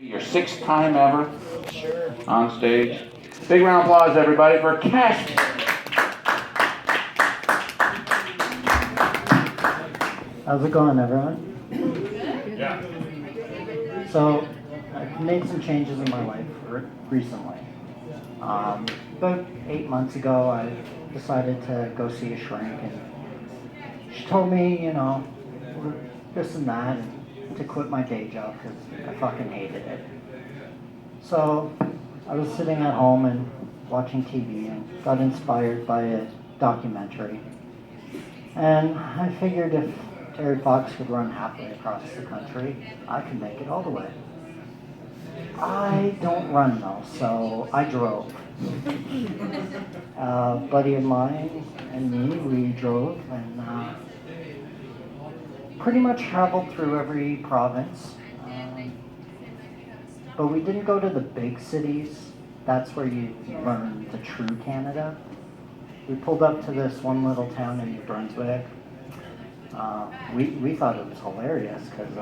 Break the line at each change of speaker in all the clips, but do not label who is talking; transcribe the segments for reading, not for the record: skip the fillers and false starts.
Your sixth time ever on stage. Big round of applause, everybody, for Casper.
How's it going, everyone?
Yeah.
So, I've made some changes in my life recently. About 8 months ago, I decided to go see a shrink, and she told me, this and that, and to quit my day job because I fucking hated it. So, I was sitting at home and watching TV and got inspired by a documentary. And I figured if Terry Fox could run halfway across the country, I could make it all the way. I don't run though, so I drove. A buddy of mine and me, we drove and pretty much traveled through every province. But we didn't go to the big cities. That's where you learn the true Canada. We pulled up to this one little town in New Brunswick. We thought it was hilarious because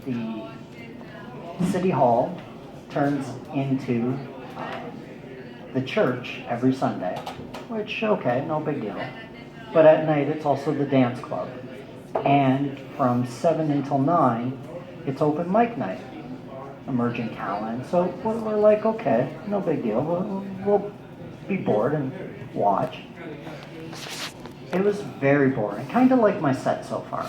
the city hall turns into the church every Sunday, which, okay, no big deal. But at night, it's also the dance club. And from 7 until 9, it's open mic night, emerging talent. So we're like, okay, no big deal. We'll be bored and watch. It was very boring, kind of like my set so far.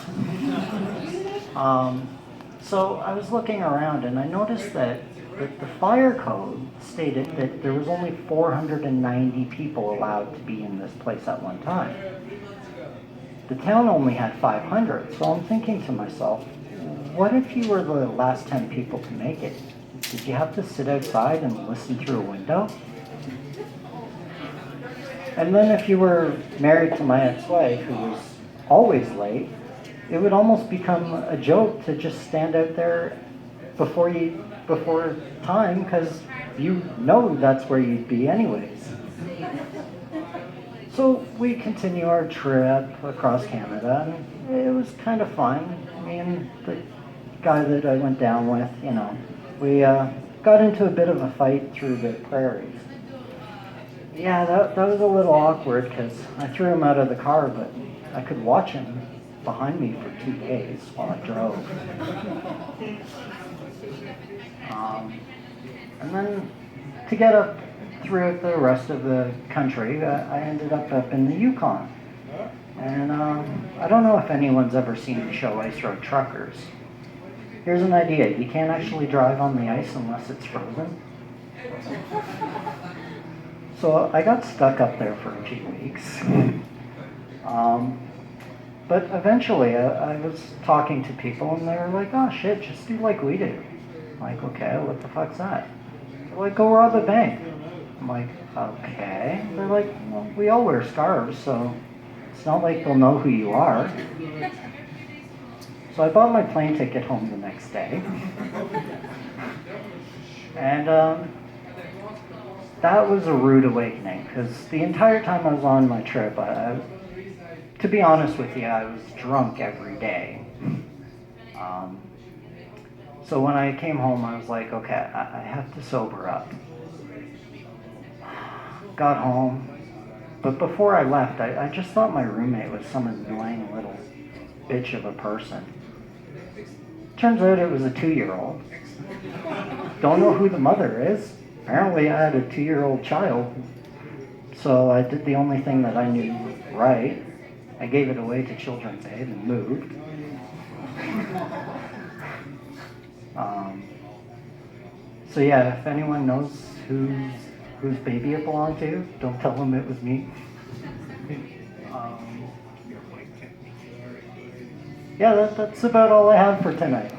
So I was looking around and I noticed that the fire code stated that there was only 490 people allowed to be in this place at one time. The town only had 500, so I'm thinking to myself, what if you were the last 10 people to make it? Did you have to sit outside and listen through a window? And then if you were married to my ex-wife, who was always late, it would almost become a joke to just stand out there before time, because you know that's where you'd be anyways. So we continue our trip across Canada, and it was kind of fun. Me and the guy that I went down with, we got into a bit of a fight through the prairies. Yeah, that was a little awkward because I threw him out of the car, but I could watch him behind me for 2 days while I drove. And then to get up throughout the rest of the country, I ended up in the Yukon. And I don't know if anyone's ever seen the show Ice Road Truckers. Here's an idea. You can't actually drive on the ice unless it's frozen. So I got stuck up there for a few weeks. But eventually I was talking to people and they were like, oh shit, just do like we do. I'm like, okay, what the fuck's that? They're like, go rob a bank. I'm like, okay. They're like, well, we all wear scarves, so it's not like they'll know who you are. So I bought my plane ticket home the next day. And that was a rude awakening, because the entire time I was on my trip, to be honest with you, I was drunk every day. So when I came home, I was like, okay, I have to sober up. Got home, but before I left, I just thought my roommate was some annoying little bitch of a person. Turns out it was a 2-year-old. Don't know who the mother is. Apparently I had a 2-year-old child, so I did the only thing that I knew right. I gave it away to Children's Aid and moved. So yeah, if anyone knows whose baby it belonged to, don't tell them it was me. Yeah, that's about all I have for tonight.